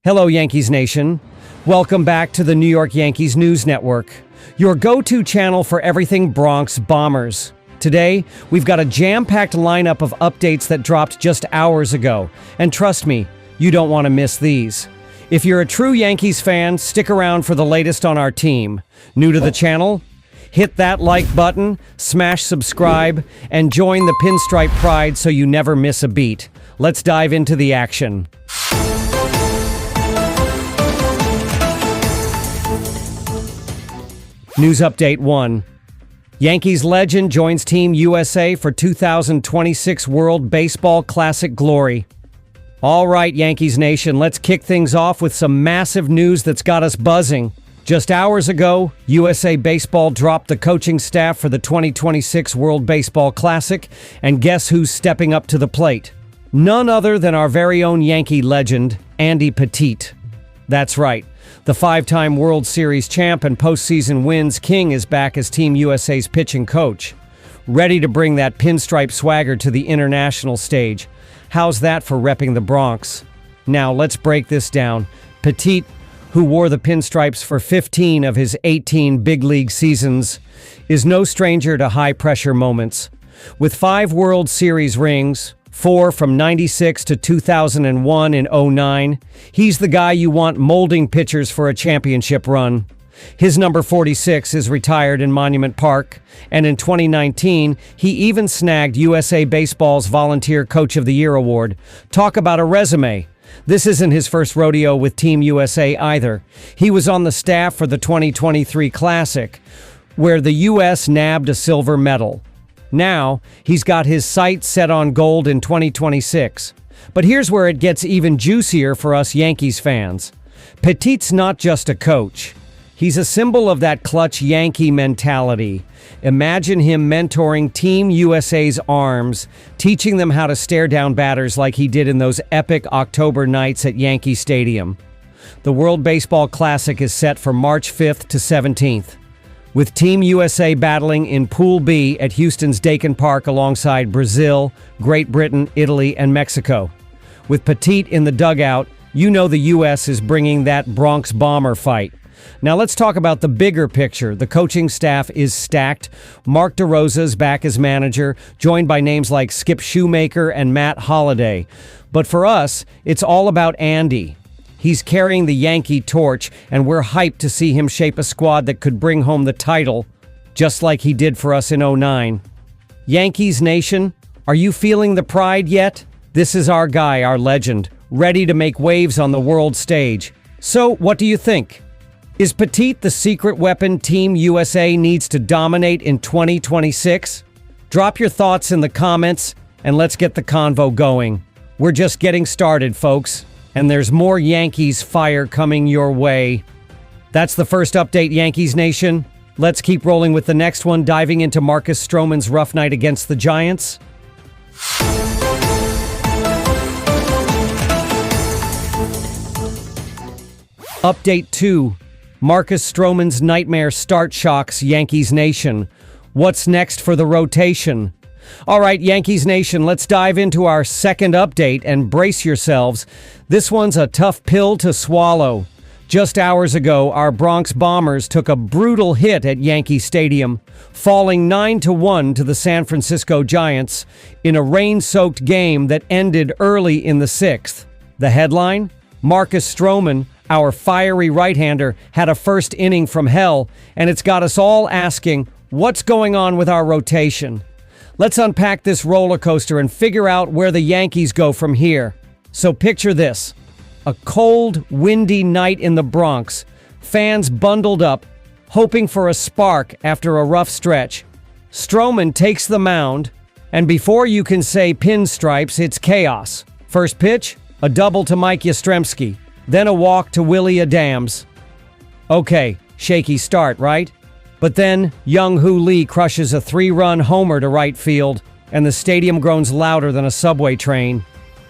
Hello, Yankees Nation. Welcome back to the New York Yankees News Network, your go-to channel for everything Bronx Bombers. Today, we've got a jam-packed lineup of updates that dropped just hours ago, and trust me, you don't want to miss these. If you're a true Yankees fan, stick around for the latest on our team. New to the channel? Hit that like button, smash subscribe, and join the Pinstripe Pride so you never miss a beat. Let's dive into the action. News Update 1. Yankees legend joins Team USA for 2026 World Baseball Classic glory. All right, Yankees Nation, let's kick things off with some massive news that's got us buzzing. Just hours ago, USA Baseball dropped the coaching staff for the 2026 World Baseball Classic, and guess who's stepping up to the plate? None other than our very own Yankee legend, Andy Pettitte. That's right. The five-time World Series champ and postseason wins king is back as Team USA's pitching coach, ready to bring that pinstripe swagger to the international stage. How's that for repping the Bronx? Now, let's break this down. Pettitte, who wore the pinstripes for 15 of his 18 big league seasons, is no stranger to high-pressure moments. With 5 World Series rings, 4 from 96 to 2001 in 09, he's the guy you want molding pitchers for a championship run. His number 46 is retired in Monument Park, and in 2019, he even snagged USA Baseball's Volunteer Coach of the Year award. Talk about a resume. This isn't his first rodeo with Team USA either. He was on the staff for the 2023 Classic, where the U.S. nabbed a silver medal. Now, he's got his sights set on gold in 2026. But here's where it gets even juicier for us Yankees fans. Pettitte's not just a coach. He's a symbol of that clutch Yankee mentality. Imagine him mentoring Team USA's arms, teaching them how to stare down batters like he did in those epic October nights at Yankee Stadium. The World Baseball Classic is set for March 5th to 17th. With Team USA battling in Pool B at Houston's Dakin Park alongside Brazil, Great Britain, Italy, and Mexico. With Pettitte in the dugout, you know the U.S. is bringing that Bronx Bomber fight. Now let's talk about the bigger picture. The coaching staff is stacked. Mark DeRosa's back as manager, joined by names like Skip Shoemaker and Matt Holliday. But for us, it's all about Andy. He's carrying the Yankee torch, and we're hyped to see him shape a squad that could bring home the title, just like he did for us in 09. Yankees Nation, are you feeling the pride yet? This is our guy, our legend, ready to make waves on the world stage. So, what do you think? Is Pettitte the secret weapon Team USA needs to dominate in 2026? Drop your thoughts in the comments, and let's get the convo going. We're just getting started, folks. And there's more Yankees fire coming your way. That's the first update, Yankees Nation. Let's keep rolling with the next one, diving into Marcus Stroman's rough night against the Giants. Update 2. Marcus Stroman's nightmare start shocks Yankees Nation. What's next for the rotation? All right, Yankees Nation, let's dive into our second update and brace yourselves. This one's a tough pill to swallow. Just hours ago, our Bronx Bombers took a brutal hit at Yankee Stadium, falling 9-1 to the San Francisco Giants in a rain-soaked game that ended early in the 6th. The headline? Marcus Stroman, our fiery right-hander, had a first inning from hell, and it's got us all asking, what's going on with our rotation? Let's unpack this roller coaster and figure out where the Yankees go from here. So picture this. A cold, windy night in the Bronx. Fans bundled up, hoping for a spark after a rough stretch. Strowman takes the mound, and before you can say pinstripes, it's chaos. First pitch, a double to Mike Yastrzemski. Then a walk to Willie Adams. Okay, shaky start, right? But then, Young-Hoo Lee crushes a 3-run homer to right field, and the stadium groans louder than a subway train.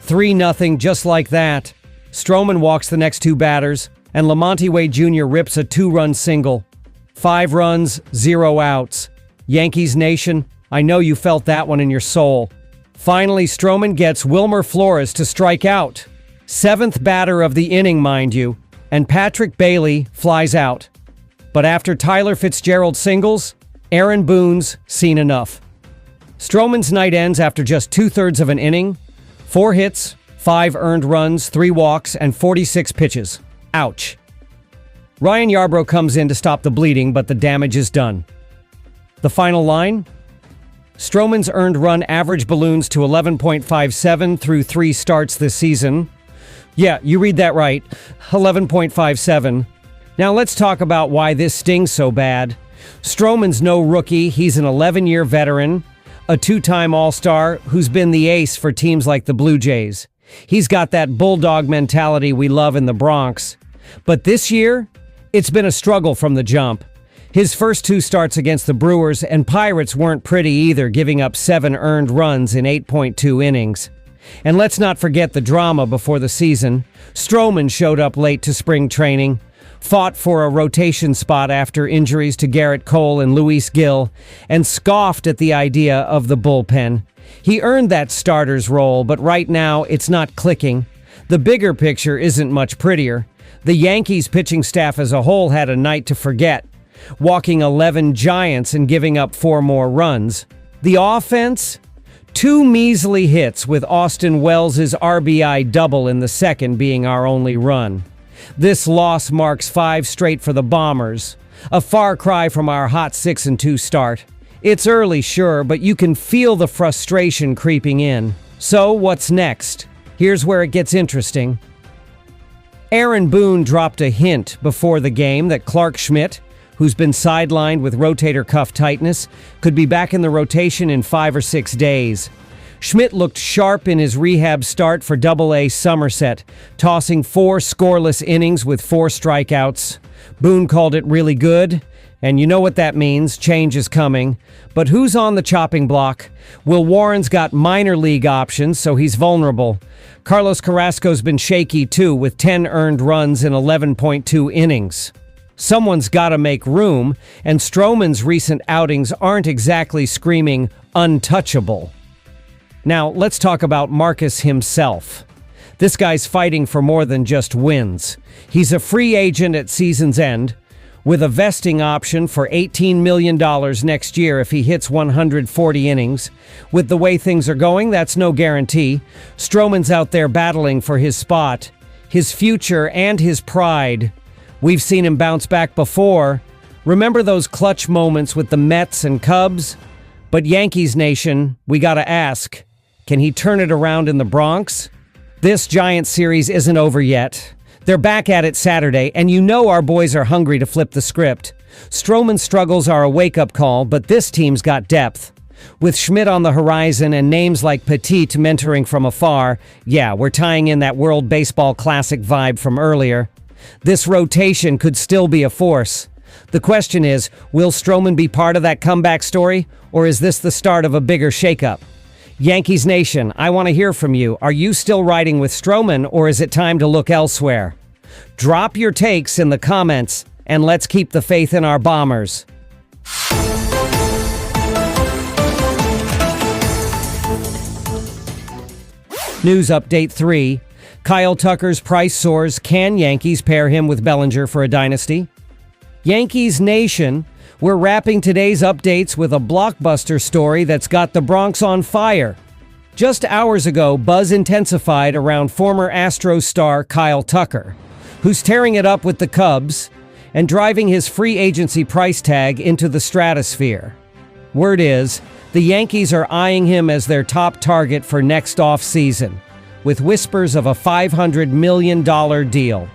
3-0, just like that. Strowman walks the next 2 batters, and Lamonte Wade Jr. rips a 2-run single. 5 runs, 0 outs. Yankees Nation, I know you felt that one in your soul. Finally, Strowman gets Wilmer Flores to strike out. Seventh batter of the inning, mind you, and Patrick Bailey flies out. But after Tyler Fitzgerald singles, Aaron Boone's seen enough. Strowman's night ends after just 2/3 of an inning, 4 hits, 5 earned runs, 3 walks, and 46 pitches. Ouch. Ryan Yarbrough comes in to stop the bleeding, but the damage is done. The final line? Strowman's earned run average balloons to 11.57 through 3 starts this season. Yeah, you read that right. 11.57. Now let's talk about why this stings so bad. Strowman's no rookie. He's an 11-year veteran, a 2-time All-Star who's been the ace for teams like the Blue Jays. He's got that bulldog mentality we love in the Bronx. But this year, it's been a struggle from the jump. His first 2 starts against the Brewers and Pirates weren't pretty either, giving up 7 earned runs in 8.2 innings. And let's not forget the drama before the season. Strowman showed up late to spring training, fought for a rotation spot after injuries to Garrett Cole and Luis Gil, and scoffed at the idea of the bullpen. He earned that starter's role, but right now it's not clicking. The bigger picture isn't much prettier. The Yankees pitching staff as a whole had a night to forget, walking 11 Giants and giving up 4 more runs. The offense? 2 measly hits, with Austin Wells' RBI double in the second being our only run. This loss marks 5 straight for the Bombers, a far cry from our hot 6-2 start. It's early, sure, but you can feel the frustration creeping in. So, what's next? Here's where it gets interesting. Aaron Boone dropped a hint before the game that Clarke Schmidt, who's been sidelined with rotator cuff tightness, could be back in the rotation in 5 or 6 days. Schmidt looked sharp in his rehab start for Double-A Somerset, tossing 4 scoreless innings with 4 strikeouts. Boone called it really good, and you know what that means, change is coming. But who's on the chopping block? Will Warren's got minor league options, so he's vulnerable. Carlos Carrasco's been shaky too, with 10 earned runs in 11.2 innings. Someone's got to make room, and Strowman's recent outings aren't exactly screaming untouchable. Now, let's talk about Marcus himself. This guy's fighting for more than just wins. He's a free agent at season's end, with a vesting option for $18 million next year if he hits 140 innings. With the way things are going, that's no guarantee. Strowman's out there battling for his spot, his future, and his pride. We've seen him bounce back before. Remember those clutch moments with the Mets and Cubs? But Yankees Nation, we gotta ask, can he turn it around in the Bronx? This Giants series isn't over yet. They're back at it Saturday, and you know our boys are hungry to flip the script. Strowman's struggles are a wake-up call, but this team's got depth. With Schmidt on the horizon and names like Pettitte mentoring from afar, yeah, we're tying in that World Baseball Classic vibe from earlier. This rotation could still be a force. The question is, will Strowman be part of that comeback story, or is this the start of a bigger shakeup? Yankees Nation, I want to hear from you. Are you still riding with Strowman, or is it time to look elsewhere? Drop your takes in the comments, and let's keep the faith in our Bombers. News Update 3. Kyle Tucker's price soars. Can Yankees pair him with Bellinger for a dynasty? Yankees Nation, we're wrapping today's updates with a blockbuster story that's got the Bronx on fire. Just hours ago, buzz intensified around former Astros star Kyle Tucker, who's tearing it up with the Cubs and driving his free agency price tag into the stratosphere. Word is, the Yankees are eyeing him as their top target for next offseason, with whispers of a $500 million deal.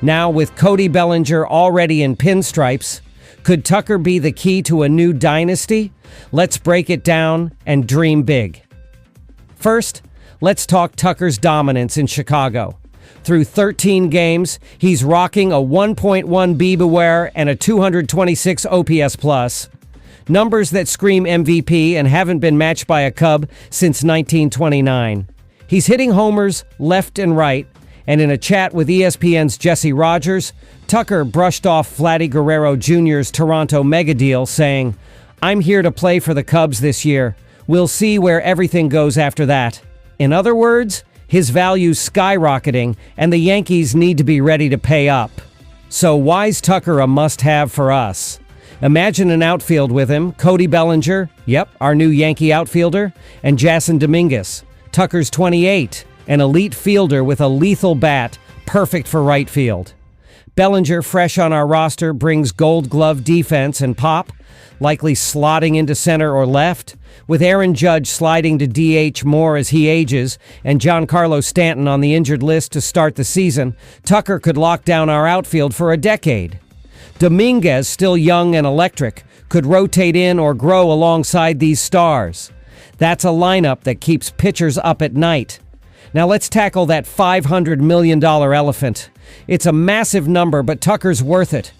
Now, with Cody Bellinger already in pinstripes, could Tucker be the key to a new dynasty? Let's break it down and dream big. First, let's talk Tucker's dominance in Chicago. Through 13 games, he's rocking a 1.1 BBWAR and a 226 OPS plus. Numbers that scream MVP and haven't been matched by a Cub since 1929. He's hitting homers left and right, and in a chat with ESPN's Jesse Rogers, Tucker brushed off Vladdy Guerrero Jr.'s Toronto mega deal, saying, "I'm here to play for the Cubs this year. We'll see where everything goes after that." In other words, His value's skyrocketing, and the Yankees need to be ready to pay up. So why's Tucker a must-have for us? Imagine an outfield with him, Cody Bellinger, yep, our new Yankee outfielder, and Jason Dominguez. Tucker's 28, an elite fielder with a lethal bat, perfect for right field. Bellinger, fresh on our roster, brings gold glove defense and pop, likely slotting into center or left, with Aaron Judge sliding to DH more as he ages, and Giancarlo Stanton on the injured list to start the season. Tucker could lock down our outfield for a decade. Dominguez, still young and electric, could rotate in or grow alongside these stars. That's a lineup that keeps pitchers up at night. Now let's tackle that $500 million elephant. It's a massive number, but Tucker's worth it.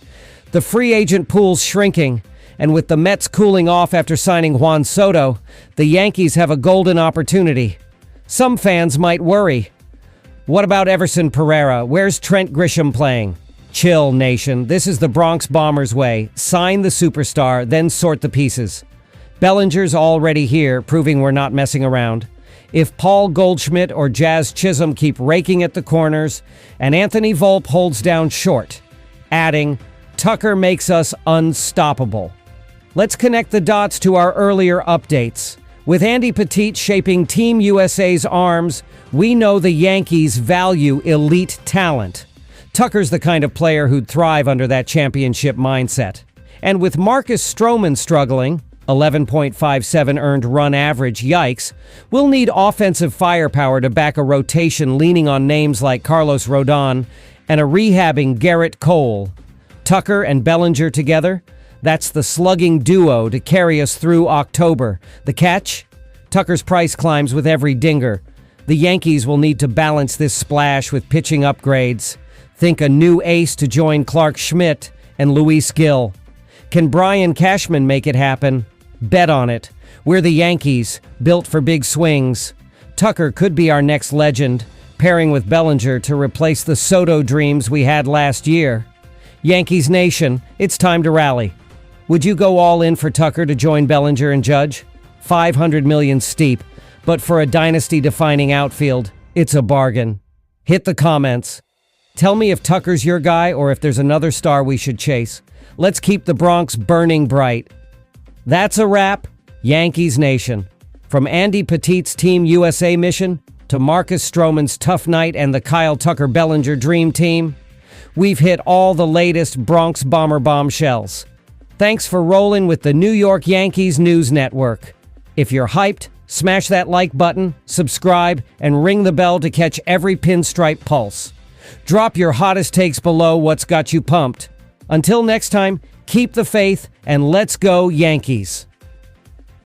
The free agent pool's shrinking, and with the Mets cooling off after signing Juan Soto, the Yankees have a golden opportunity. Some fans might worry. What about Everson Pereira? Where's Trent Grisham playing? Chill, nation. This is the Bronx Bombers way. Sign the superstar, then sort the pieces. Bellinger's already here, proving we're not messing around. If Paul Goldschmidt or Jazz Chisholm keep raking at the corners, and Anthony Volpe holds down short, adding, Tucker makes us unstoppable. Let's connect the dots to our earlier updates. With Andy Pettitte shaping Team USA's arms, we know the Yankees value elite talent. Tucker's the kind of player who'd thrive under that championship mindset. And with Marcus Stroman struggling, 11.57 earned run average, yikes, we'll need offensive firepower to back a rotation leaning on names like Carlos Rodon and a rehabbing Garrett Cole. Tucker and Bellinger together, that's the slugging duo to carry us through October. The catch? Tucker's price climbs with every dinger. The Yankees will need to balance this splash with pitching upgrades. Think a new ace to join Clarke Schmidt and Luis Gil. Can Brian Cashman make it happen? Bet on it. We're the Yankees, built for big swings. Tucker could be our next legend, pairing with Bellinger to replace the Soto dreams we had last year. Yankees Nation, it's time to rally. Would you go all in for Tucker to join Bellinger and Judge? $500 million steep, but for a dynasty-defining outfield, it's a bargain. Hit the comments. Tell me if Tucker's your guy or if there's another star we should chase. Let's keep the Bronx burning bright. That's a wrap, Yankees Nation. From Andy Pettitte's Team USA mission to Marcus Stroman's tough night and the Kyle Tucker Bellinger dream team, we've hit all the latest Bronx Bomber bombshells. Thanks for rolling with the New York Yankees News Network. If you're hyped, smash that like button, subscribe, and ring the bell to catch every pinstripe pulse. Drop your hottest takes below what's got you pumped. Until next time, keep the faith and let's go Yankees.